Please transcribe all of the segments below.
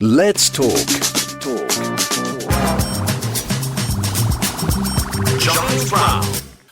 Let's talk. Giles Brown.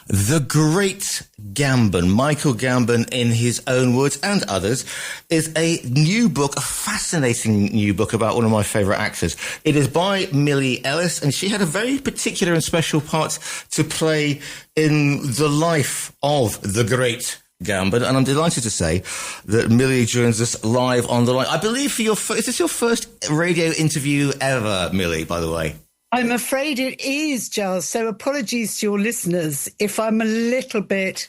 The great Gambon, Michael Gambon, in his own words and others, is a new book, a fascinating new book about one of my favourite actors. It is by Millie Ellis, and she had a very particular and special part to play in the life of the great Gambon, and I'm delighted to say that Millie joins us live on the line. I believe is this your first radio interview ever, Millie, by the way? I'm afraid it is, Giles. So apologies to your listeners if I'm a little bit,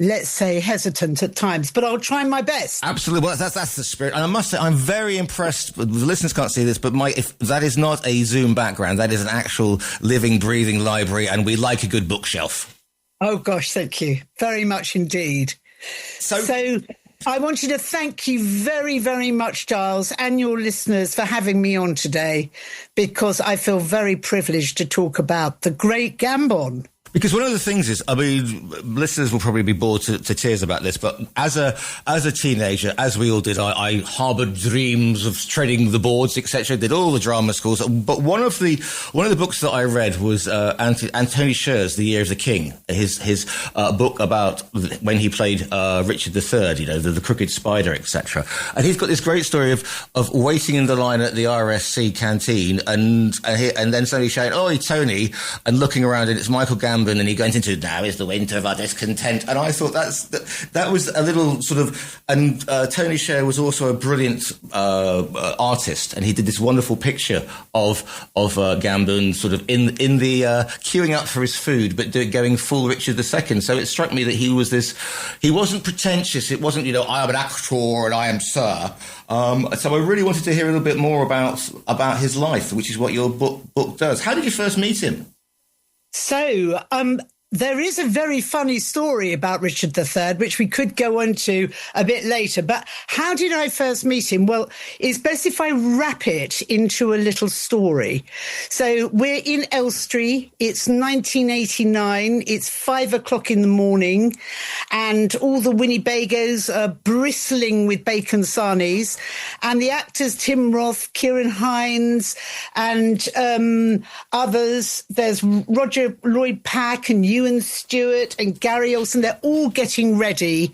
let's say, hesitant at times, but I'll try my best. Absolutely. Well, that's the spirit. And I must say, I'm very impressed. The listeners can't see this, but if that is not a Zoom background, that is an actual living, breathing library, and we like a good bookshelf. Oh, gosh, thank you. Very much indeed. So I wanted to thank you very, very much, Giles, and your listeners for having me on today, because I feel very privileged to talk about the great Gambon. Because one of the things is, I mean, listeners will probably be bored to tears about this, but as a teenager, as we all did, I harboured dreams of treading the boards, etc. Did all the drama schools. But one of the books that I read was Anthony Scher's The Year of the King, his book about when he played Richard III, you know, the Crooked Spider, etc. And he's got this great story of waiting in the line at the RSC canteen and then somebody shouting, "Oh, Tony," and looking around, and it's Michael Gambon. And he goes into, "Now is the winter of our discontent." And I thought that was a little sort of, and Tony Scher was also a brilliant artist, and he did this wonderful picture of Gambon sort of in the queuing up for his food, but going full Richard II. So it struck me that he wasn't pretentious. It wasn't, you know, "I am an actor and I am Sir." So I really wanted to hear a little bit more about his life, which is what your book does. How did you first meet him? So, there is a very funny story about Richard III, which we could go on to a bit later. But how did I first meet him? Well, it's best if I wrap it into a little story. So we're in Elstree. It's 1989. It's 5:00 in the morning, and all the Winnebagos are bristling with bacon sarnies. And the actors, Tim Roth, Kieran Hines, and others. There's Roger Lloyd Pack and Ewan Stewart and Gary Olsen. They're all getting ready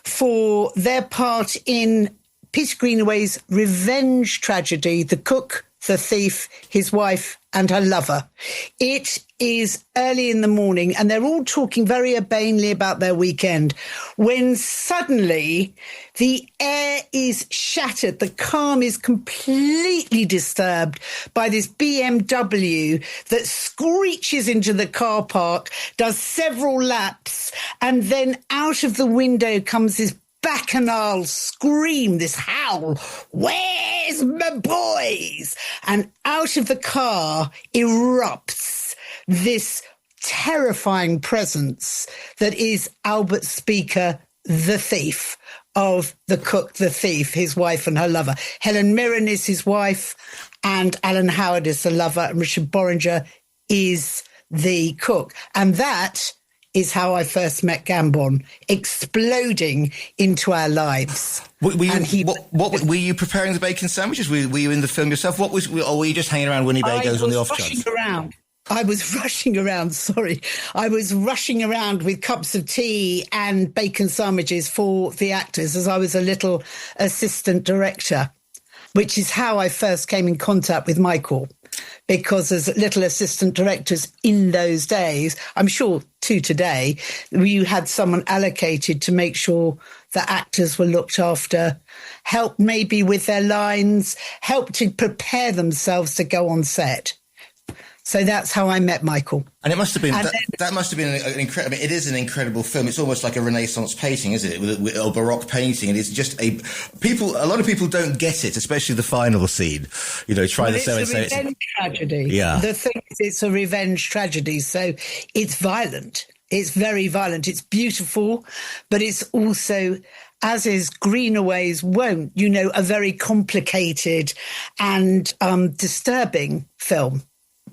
for their part in Peter Greenaway's revenge tragedy, The Cook, the Thief, His Wife and Her Lover. It is early in the morning and they're all talking very urbanely about their weekend when suddenly the air is shattered. The calm is completely disturbed by this BMW that screeches into the car park, does several laps, and then out of the window comes this bacchanal scream, this howl, "Where's my boys?" And out of the car erupts this terrifying presence that is Albert Speaker, the thief, of The Cook, the Thief, His Wife and Her Lover. Helen Mirren is his wife, and Alan Howard is the lover, and Richard Boringer is the cook. And that is how I first met Gambon, exploding into our lives. Were you preparing the bacon sandwiches? Were you in the film yourself? Or were you just hanging around Winnebagos on the off chance? I was rushing around with cups of tea and bacon sandwiches for the actors as I was a little assistant director, which is how I first came in contact with Michael. Because as little assistant directors in those days, I'm sure too today, you had someone allocated to make sure the actors were looked after, help maybe with their lines, help to prepare themselves to go on set. So that's how I met Michael. And it must have been, that must have been an incredible, I mean, it is an incredible film. It's almost like a Renaissance painting, isn't it? With a Baroque painting. And it's just a lot of people don't get it, especially the final scene. You know, It's a revenge tragedy. Yeah. The thing is, it's a revenge tragedy. So it's violent. It's very violent. It's beautiful, but it's also, as is Greenaway's wont, you know, a very complicated and disturbing film.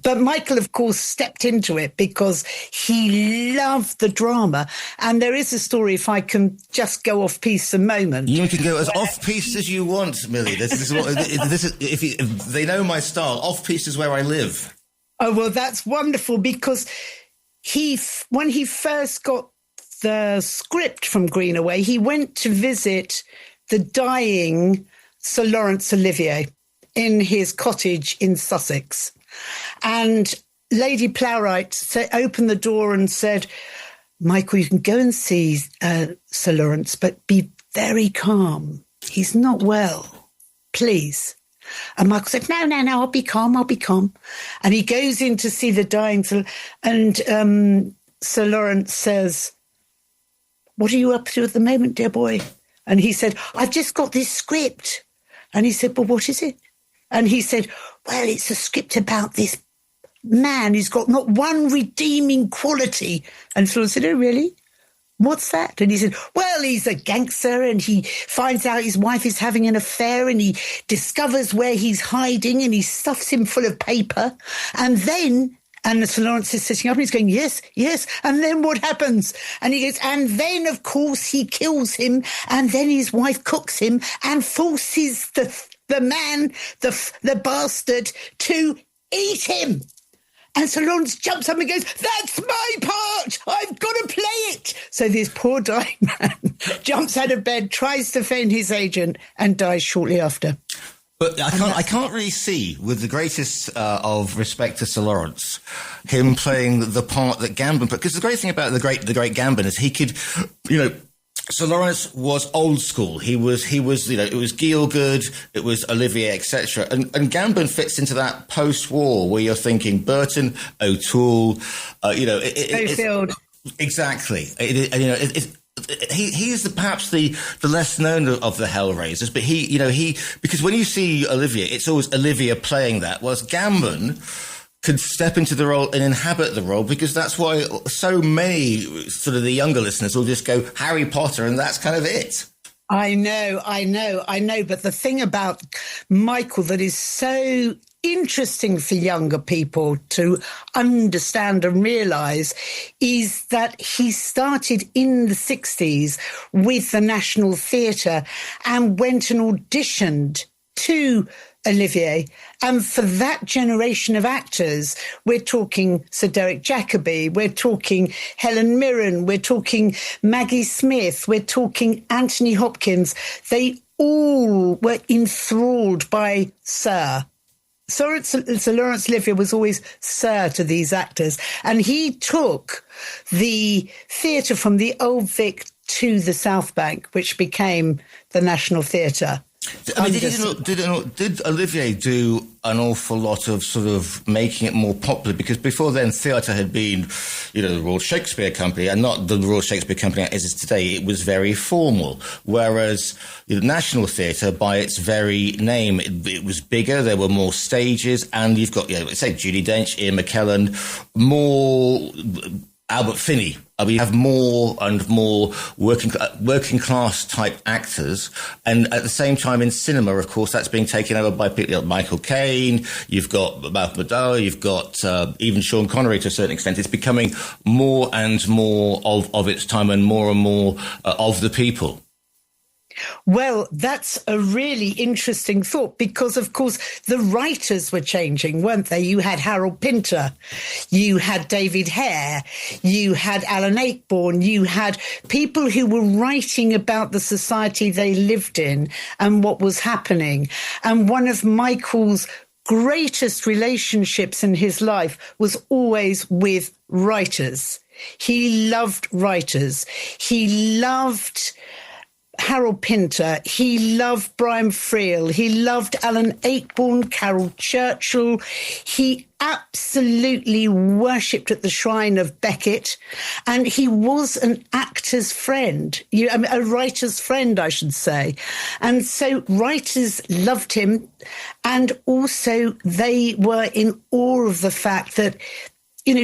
But Michael, of course, stepped into it because he loved the drama. And there is a story, if I can just go off piece a moment. You can go as off-piste as you want, Millie. If they know my style. Off-piste is where I live. Oh, well, that's wonderful, because when he first got the script from Greenaway, he went to visit the dying Sir Laurence Olivier in his cottage in Sussex. And Lady Plowright opened the door and said, Michael, you can go and see Sir Laurence, but be very calm. He's not well. Please. And Michael said, no, I'll be calm. And he goes in to see the dying, and Sir Laurence says, what are you up to at the moment, dear boy? And he said, I've just got this script. And he said, well, what is it? And he said, well, it's a script about this man who's got not one redeeming quality. And Sir Laurence said, oh, really? What's that? And he said, well, he's a gangster, and he finds out his wife is having an affair, and he discovers where he's hiding, and he stuffs him full of paper. And then, and Sir Laurence is sitting up and he's going, yes. And then what happens? And he goes, and then, of course, he kills him, and then his wife cooks him and forces the man, the bastard, to eat him. And Sir Laurence jumps up and goes, that's my part! I've got to play it! So this poor dying man jumps out of bed, tries to phone his agent, and dies shortly after. But I can't really see, with the greatest of respect to Sir Laurence, him playing the part that Gambon... Because the great thing about the great Gambon is he could, Sir Laurence was old school. He was, it was Gielgud, it was Olivier, etc. And Gambon fits into that post-war where you're thinking Burton, O'Toole, O'Field. Exactly. He is perhaps the less known of the Hellraisers, but he because when you see Olivier, it's always Olivier playing that, whilst Gambon could step into the role and inhabit the role, because that's why so many sort of the younger listeners will just go Harry Potter, and that's kind of it. I know. But the thing about Michael that is so interesting for younger people to understand and realise is that he started in the 60s with the National Theatre and went and auditioned to Olivier. And for that generation of actors, we're talking Sir Derek Jacobi, we're talking Helen Mirren, we're talking Maggie Smith, we're talking Anthony Hopkins. They all were enthralled by Sir. Sir Laurence Olivier was always Sir to these actors. And he took the theatre from the Old Vic to the South Bank, which became the National Theatre. I mean, did Olivier do an awful lot of sort of making it more popular? Because before then, theatre had been, the Royal Shakespeare Company, and not the Royal Shakespeare Company as it is today. It was very formal. Whereas the National Theatre, by its very name, it was bigger. There were more stages, and you've got, say, Judi Dench, Ian McKellen, more Albert Finney. We have more and more working class type actors, and at the same time in cinema, of course, that's being taken over by people like Michael Caine. You've got Malcolm McDowell. You've got even Sean Connery to a certain extent. It's becoming more and more of its time, and more of the people. Well, that's a really interesting thought because, of course, the writers were changing, weren't they? You had Harold Pinter, you had David Hare, you had Alan Ayckbourn, you had people who were writing about the society they lived in and what was happening. And one of Michael's greatest relationships in his life was always with writers. He loved writers. He loved Harold Pinter, he loved Brian Friel, he loved Alan Ayckbourn, Carol Churchill. He absolutely worshipped at the shrine of Beckett, and he was an actor's friend, a writer's friend, I should say. And so writers loved him, and also they were in awe of the fact that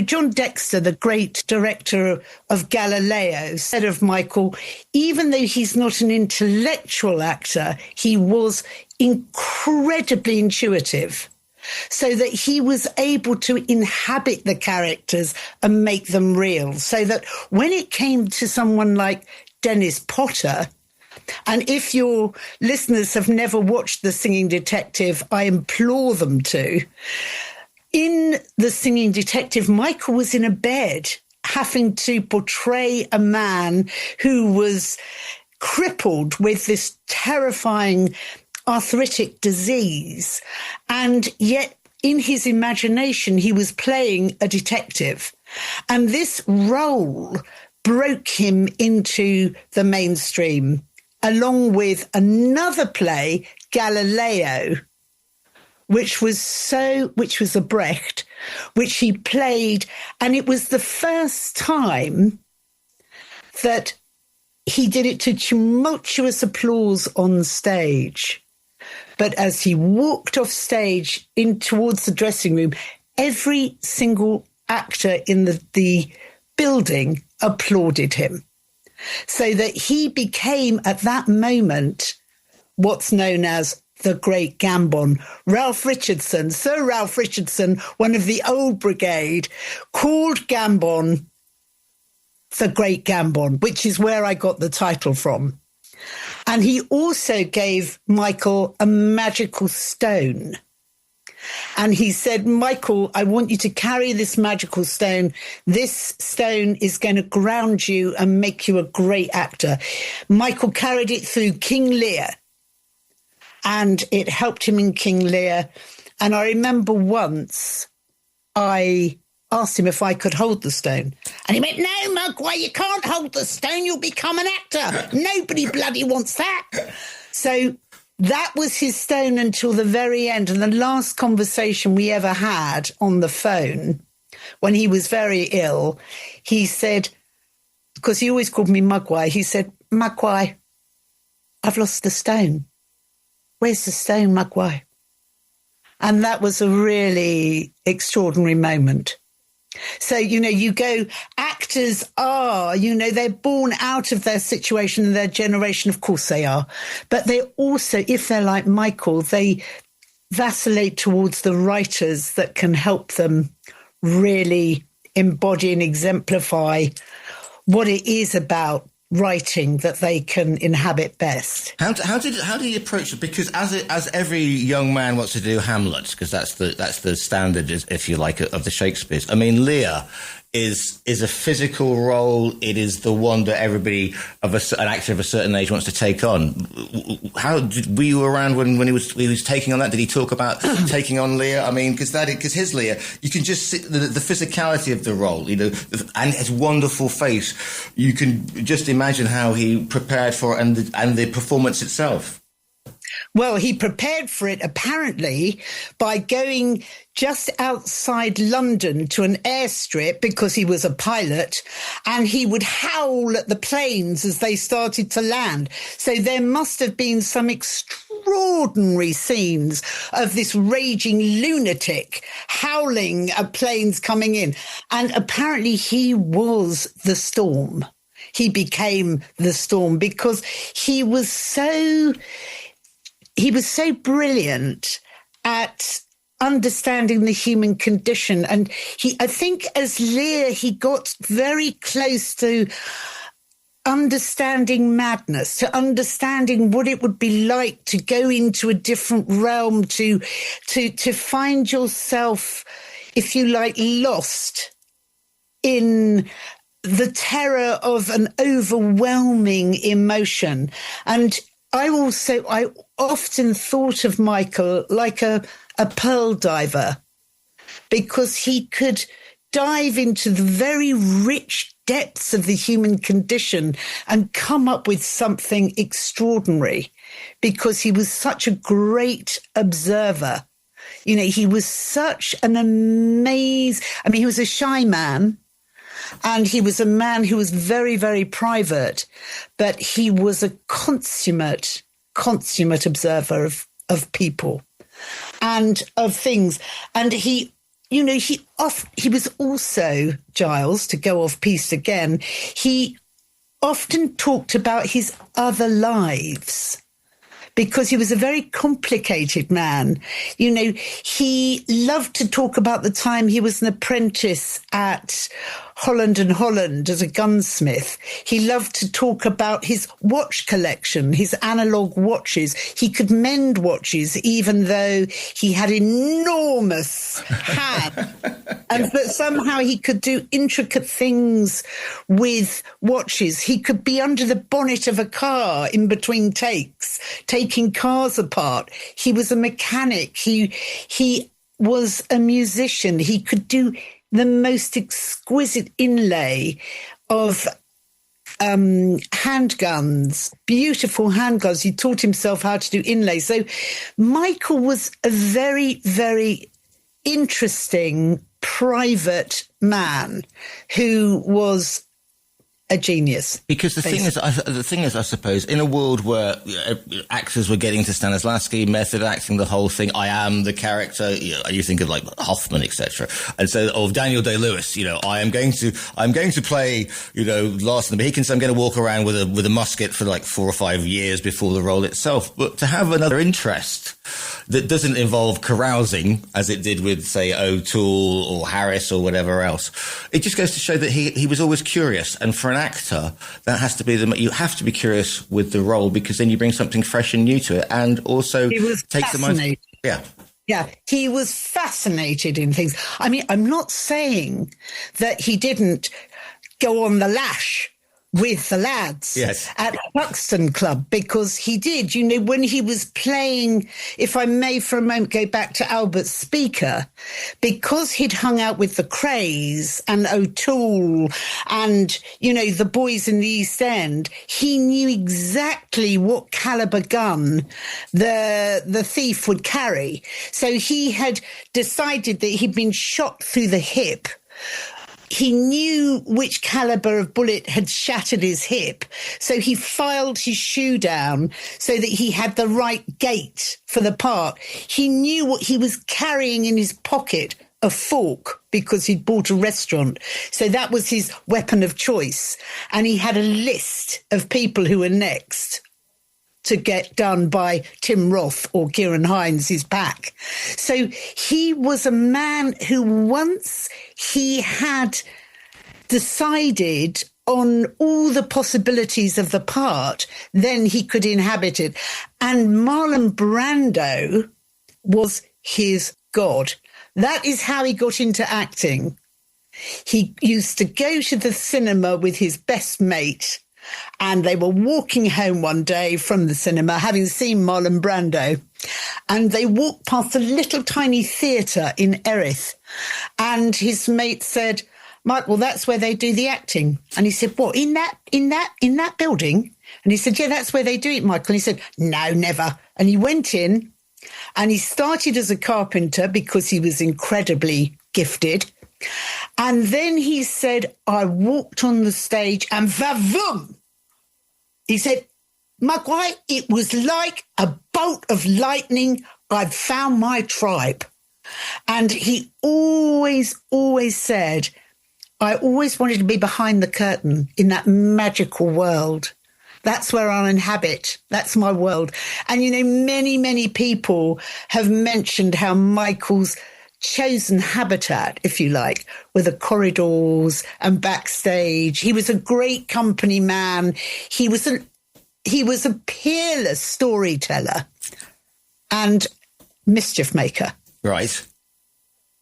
John Dexter, the great director of Galileo, said of Michael, even though he's not an intellectual actor, he was incredibly intuitive. so that he was able to inhabit the characters and make them real. So that when it came to someone like Dennis Potter, and if your listeners have never watched The Singing Detective, I implore them to. In The Singing Detective, Michael was in a bed having to portray a man who was crippled with this terrifying arthritic disease. And yet in his imagination, he was playing a detective. And this role broke him into the mainstream, along with another play, Galileo, which was a Brecht, which he played. And it was the first time that he did it to tumultuous applause on stage. But as he walked off stage in towards the dressing room, every single actor in the building applauded him. So that he became, at that moment, what's known as the Great Gambon. Ralph Richardson, Sir Ralph Richardson, one of the old brigade, called Gambon the Great Gambon, which is where I got the title from. And he also gave Michael a magical stone. And he said, Michael, I want you to carry this magical stone. This stone is going to ground you and make you a great actor. Michael carried it through King Lear, and it helped him in King Lear. And I remember once I asked him if I could hold the stone. And he went, no, Mugwai, you can't hold the stone. You'll become an actor. Nobody bloody wants that. So that was his stone until the very end. And the last conversation we ever had on the phone, when he was very ill, he said, because he always called me Mugwai, he said, Mugwai, I've lost the stone. Where's the stone, Mugwai? And that was a really extraordinary moment. So, you go, actors are, they're born out of their situation and their generation. Of course they are. But they also, if they're like Michael, they vacillate towards the writers that can help them really embody and exemplify what it is about writing that they can inhabit best. How do you approach it? Because as every young man wants to do Hamlet, because that's the standard, if you like, of the Shakespeares. I mean, Lear is a physical role. It is the one that everybody an actor of a certain age wants to take on. Were you around when he was taking on that? Did he talk about taking on Lear? I mean, because his Lear, you can just see the physicality of the role, and his wonderful face. You can just imagine how he prepared for it and the performance itself. Well, he prepared for it, apparently, by going just outside London to an airstrip because he was a pilot, and he would howl at the planes as they started to land. So there must have been some extraordinary scenes of this raging lunatic howling at planes coming in. And apparently he was the storm. He became the storm because he was so brilliant at understanding the human condition. And I think as Lear, he got very close to understanding madness, to understanding what it would be like to go into a different realm, to find yourself, if you like, lost in the terror of an overwhelming emotion. And I often thought of Michael like a pearl diver, because he could dive into the very rich depths of the human condition and come up with something extraordinary, because he was such a great observer. He was such an he was a shy man. And he was a man who was very, very private, but he was a consummate observer of people and of things. And he was also, Giles, to go off piste again, he often talked about his other lives, because he was a very complicated man. You know, he loved to talk about the time he was an apprentice at Holland and Holland as a gunsmith. He loved to talk about his watch collection, his analog watches. He could mend watches even though he had enormous hands. And but somehow he could do intricate things with watches. He could be under the bonnet of a car in between takes, taking cars apart. He was a mechanic. He was a musician. He could do the most exquisite inlay of handguns, beautiful handguns. He taught himself how to do inlay. So Michael was a very, very interesting private man who was a genius. Because the thing is, I suppose, in a world where actors were getting to Stanislavski, method acting, the whole thing, I am the character, you think of like Hoffman, etc. And so, of Daniel Day-Lewis, I'm going to play, Last of the Mohicans. I'm going to walk around with a musket for like 4 or 5 years before the role itself. But to have another interest that doesn't involve carousing, as it did with, say, O'Toole or Harris or whatever else, it just goes to show that he was always curious. And for an actor, that has to be you have to be curious with the role, because then you bring something fresh and new to it, and also take the mind. Yeah, he was fascinated in things. I mean, I'm not saying that he didn't go on the lash with the lads at Buxton Club, because he did. When he was playing, if I may for a moment go back to Albert Speaker, because he'd hung out with the Crays and O'Toole and, the boys in the East End, he knew exactly what caliber gun the thief would carry. So he had decided that he'd been shot through the hip. He knew which caliber of bullet had shattered his hip, so he filed his shoe down so that he had the right gait for the part. He knew what he was carrying in his pocket, a fork, because he'd bought a restaurant. So that was his weapon of choice. And he had a list of people who were next to get done by Tim Roth or Kieran Hines, his pack. So he was a man who, once he had decided on all the possibilities of the part, then he could inhabit it. And Marlon Brando was his god. That is how he got into acting. He used to go to the cinema with his best mate, and they were walking home one day from the cinema, having seen Marlon Brando, and they walked past a little tiny theatre in Erith, and his mate said, "Michael, that's where they do the acting." And he said, "What, in that building?" And he said, "Yeah, that's where they do it, Michael." And he said, "No, never." And he went in, and he started as a carpenter because he was incredibly gifted. And then he said, "I walked on the stage and va-voom!" He said, "Michael, it was like a bolt of lightning. I'd found my tribe." And he always said, "I always wanted to be behind the curtain in that magical world. That's where I'll inhabit. That's my world." And, many people have mentioned how Michael's chosen habitat, if you like, were the corridors and backstage. He was a great company man. He was a peerless storyteller and mischief maker. Right.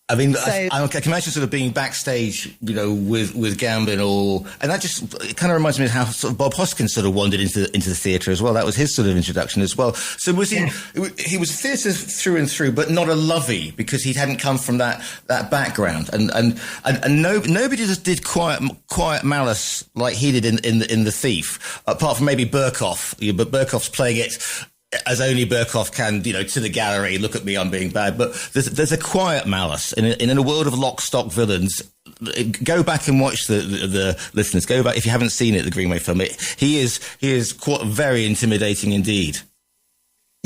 I mean, so, I can imagine sort of being backstage, with Gambon, and that just it kind of reminds me of how sort of Bob Hoskins sort of wandered into the theatre as well. That was his sort of introduction as well. So he was theatre through and through, but not a lovey, because he hadn't come from that background, and nobody just did quiet malice like he did in The Thief, apart from maybe Burkoff. But Burkoff's playing it as only Burkoff can, to the gallery, look at me, I'm being bad. But there's a quiet malice in a world of lock, stock villains. Go back and watch the listeners. Go back if you haven't seen it, the Greenway film. He is quite very intimidating indeed.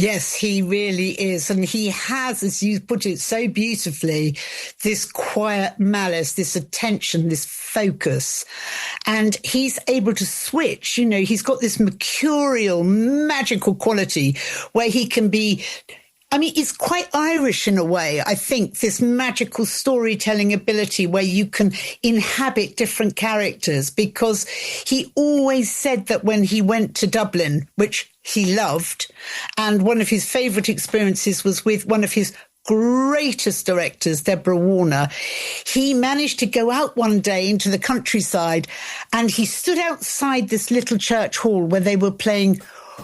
Yes, he really is. And he has, as you put it so beautifully, this quiet malice, this attention, this focus. And he's able to switch. You know, he's got this mercurial, magical quality where he can be... I mean, it's quite Irish in a way, I think, this magical storytelling ability where you can inhabit different characters, because he always said that when he went to Dublin, which he loved, and one of his favourite experiences was with one of his greatest directors, Deborah Warner, he managed to go out one day into the countryside and he stood outside this little church hall where they were playing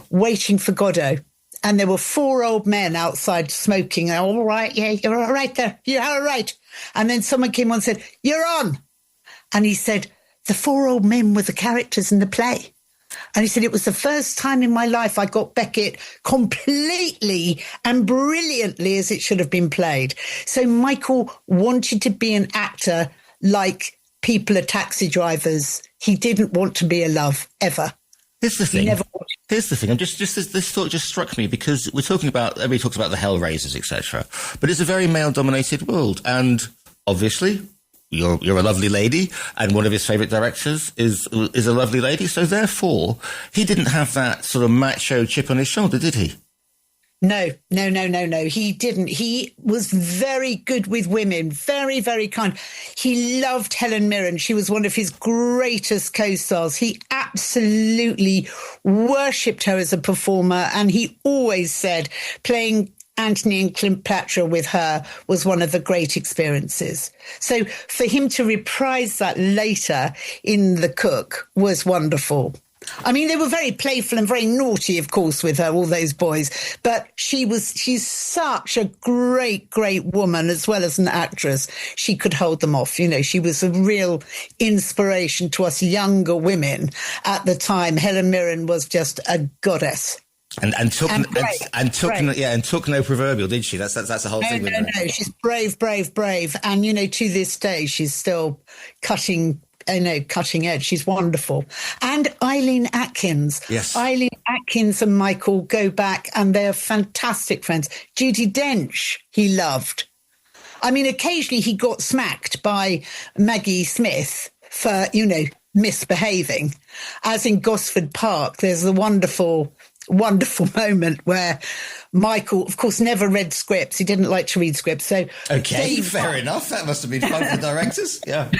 Waiting for Godot. And there were 4 old men outside smoking. All right, yeah, you're all right there. You're all right. And then someone came on and said, you're on. And he said, the 4 old men were the characters in the play. And he said, it was the first time in my life I got Beckett completely and brilliantly as it should have been played. So Michael wanted to be an actor like people are taxi drivers. He didn't want to be a love, ever. Here's the thing. Here's the thing. I'm just this thought just struck me, because we're talking about, everybody talks about the Hellraisers, etc. But it's a very male-dominated world, and obviously you're a lovely lady, and one of his favourite directors is a lovely lady. So therefore, he didn't have that sort of macho chip on his shoulder, did he? No. He didn't. He was very good with women, very, very kind. He loved Helen Mirren. She was one of his greatest co-stars. He absolutely worshipped her as a performer. And he always said playing Anthony and Cleopatra with her was one of the great experiences. So for him to reprise that later in The Cook was wonderful. I mean, they were very playful and very naughty, of course, with her, all those boys. But she's such a great, great woman, as well as an actress. She could hold them off. You know, she was a real inspiration to us younger women at the time. Helen Mirren was just a goddess. And took no proverbial, did she? That's the whole thing. No. She's brave. And, you know, to this day, she's still cutting edge. She's wonderful. And Eileen Atkins. Yes. Eileen Atkins and Michael go back and they're fantastic friends. Judi Dench, he loved. I mean, occasionally he got smacked by Maggie Smith for, you know, misbehaving. As in Gosford Park, there's a wonderful moment where Michael, of course, never read scripts. He didn't like to read scripts. So okay, fair enough. That must have been fun for directors. Yeah.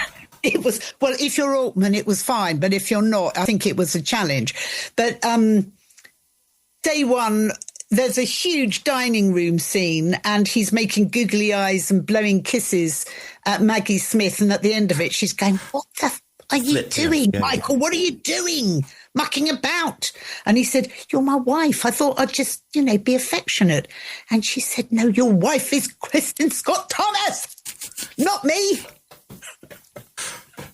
It was, well, if you're Altman, it was fine. But if you're not, I think it was a challenge. But day one, there's a huge dining room scene and he's making googly eyes and blowing kisses at Maggie Smith. And at the end of it, she's going, what the f are you doing, Michael? What are you doing? Mucking about. And he said, you're my wife. I thought I'd just, you know, be affectionate. And she said, no, your wife is Kristen Scott Thomas, not me.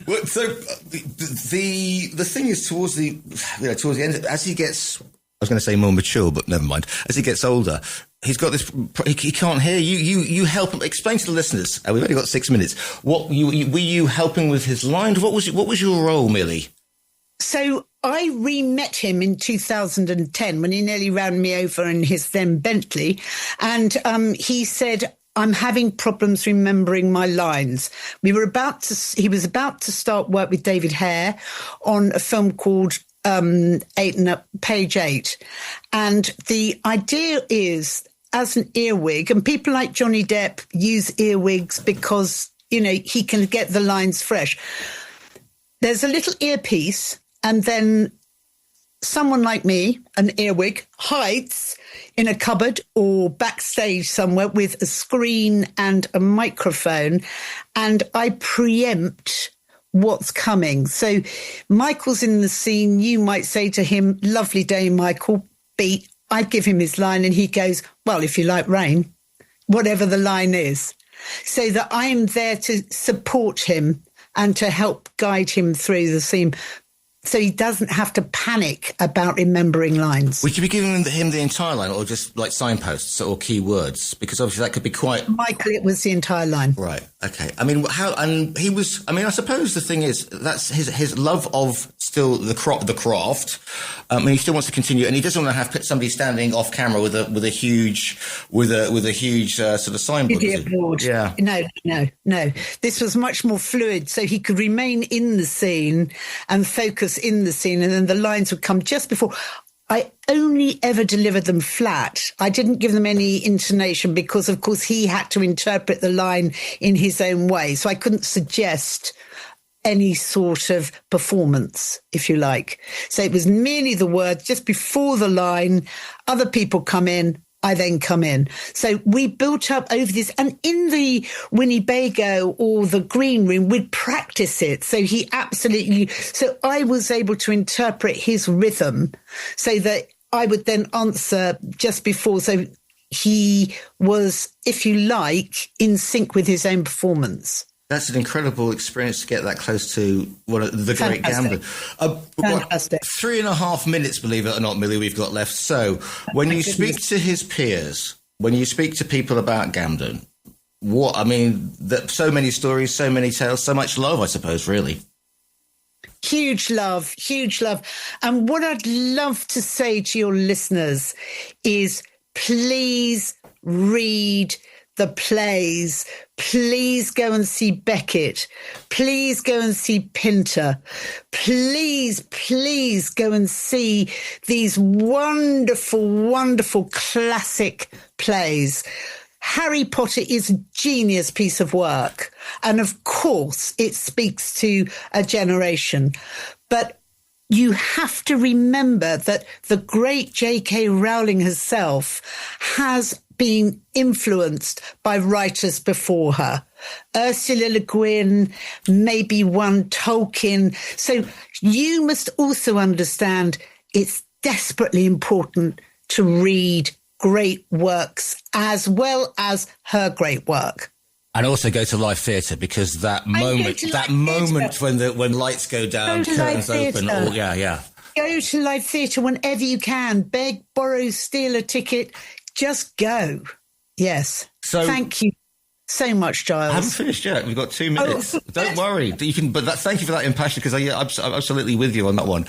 Well, so the thing is, towards the end, as he gets, I was going to say more mature, but never mind. As he gets older, he's got this. He can't hear you. You help him explain to the listeners. We've only got 6 minutes. What were you helping with his line? What was your role, Millie? So I re-met him in 2010 when he nearly ran me over in his then Bentley, and he said, I'm having problems remembering my lines. He was about to start work with David Hare on a film called Page 8. And the idea is, as an earwig, and people like Johnny Depp use earwigs because, you know, he can get the lines fresh. There's a little earpiece, and then someone like me, an earwig, hides in a cupboard or backstage somewhere with a screen and a microphone, and I preempt what's coming. So Michael's in the scene. You might say to him, lovely day, Michael, beat. I'd give him his line and he goes, well, if you like rain, whatever the line is. So that I'm there to support him and to help guide him through the scene. so he doesn't have to panic about remembering lines. Would you be giving him the entire line, or just like signposts or key words? Because obviously that could be quite... Michael, it was the entire line. Right, okay. I mean, and he was... I mean, I suppose the thing is, that's his love of still the craft. And he still wants to continue, and he doesn't want to have somebody standing off camera with a huge sort of signboard. Video board. Yeah. No. This was much more fluid, so he could remain in the scene and focus in the scene, and then the lines would come just before. I only ever delivered them flat. I didn't give them any intonation because, of course, he had to interpret the line in his own way. So I couldn't suggest any sort of performance, if you like. So it was merely the word just before the line. Other people come in, I then come in. So we built up over this. And in the Winnebago or the green room, we'd practice it. So so I was able to interpret his rhythm so that I would then answer just before. So he was, if you like, in sync with his own performance. That's an incredible experience to get that close to the great Gambon. Fantastic. 3.5 minutes, believe it or not, Millie, we've got left. So when you speak to his peers, when you speak to people about Gambon, so many stories, so many tales, so much love, I suppose, really. Huge love. And what I'd love to say to your listeners is please read the plays. Please go and see Beckett. Please go and see Pinter. Please go and see these wonderful, wonderful classic plays. Harry Potter is a genius piece of work. And of course, it speaks to a generation. But you have to remember that the great J.K. Rowling herself has been influenced by writers before her. Ursula Le Guin, maybe one Tolkien. So you must also understand it's desperately important to read great works as well as her great work. And also go to live theatre, because that moment when lights go down, curtains open. Go to live theatre whenever you can. Beg, borrow, steal a ticket. Just go. Yes. So thank you so much, Giles. I haven't finished yet. We've got 2 minutes. Don't worry. You can. But thank you for that impassion, because I'm absolutely with you on that one.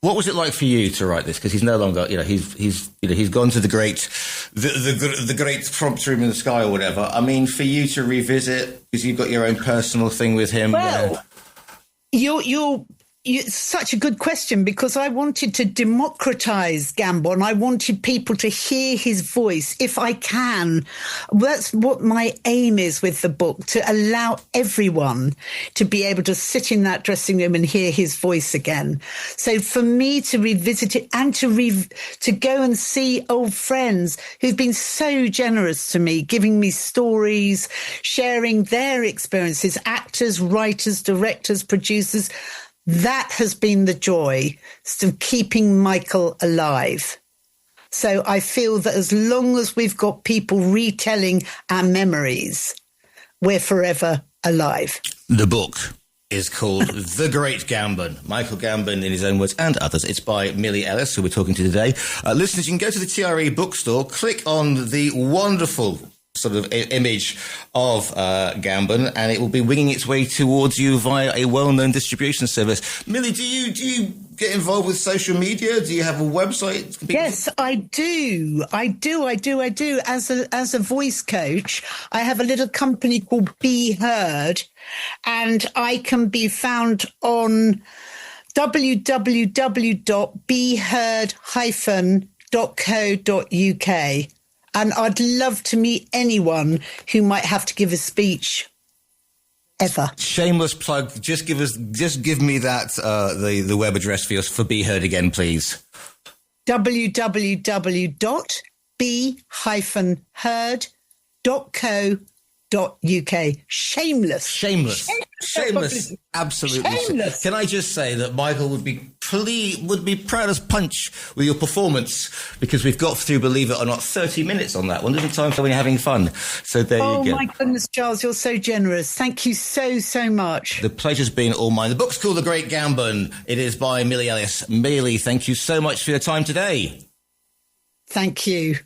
What was it like for you to write this? Because he's no longer, he's gone to the great prompt room in the sky or whatever. I mean, for you to revisit, because you've got your own personal thing with him. Well, it's such a good question, because I wanted to democratize Gambon. I wanted people to hear his voice if I can. That's what my aim is with the book, to allow everyone to be able to sit in that dressing room and hear his voice again. So for me to revisit it and to go and see old friends who've been so generous to me, giving me stories, sharing their experiences, actors, writers, directors, producers, that has been the joy of keeping Michael alive. So I feel that as long as we've got people retelling our memories, we're forever alive. The book is called The Great Gambon. Michael Gambon, in his own words, and others. It's by Millie Ellis, who we're talking to today. Listeners, you can go to the TRE bookstore, click on the wonderful sort of image of Gambon, and it will be winging its way towards you via a well-known distribution service. Millie, do you get involved with social media? Do you have a website? Yes, I do. As a voice coach, I have a little company called Be Heard, and I can be found on www.beheard-.co.uk. And I'd love to meet anyone who might have to give a speech ever. Shameless plug. Just give me that, the web address for Be Heard again, please. www.be-heard.co.uk. Shameless. Absolutely. Shameless. Can I just say that Michael would be would be proud as punch with your performance, because we've got through, believe it or not, 30 minutes on that one. Isn't time for when you're having fun? So there you go. Oh my goodness, Giles, you're so generous. Thank you so much. The pleasure's been all mine. The book's called The Great Gambon. It is by Millie Ellis. Millie, thank you so much for your time today. Thank you.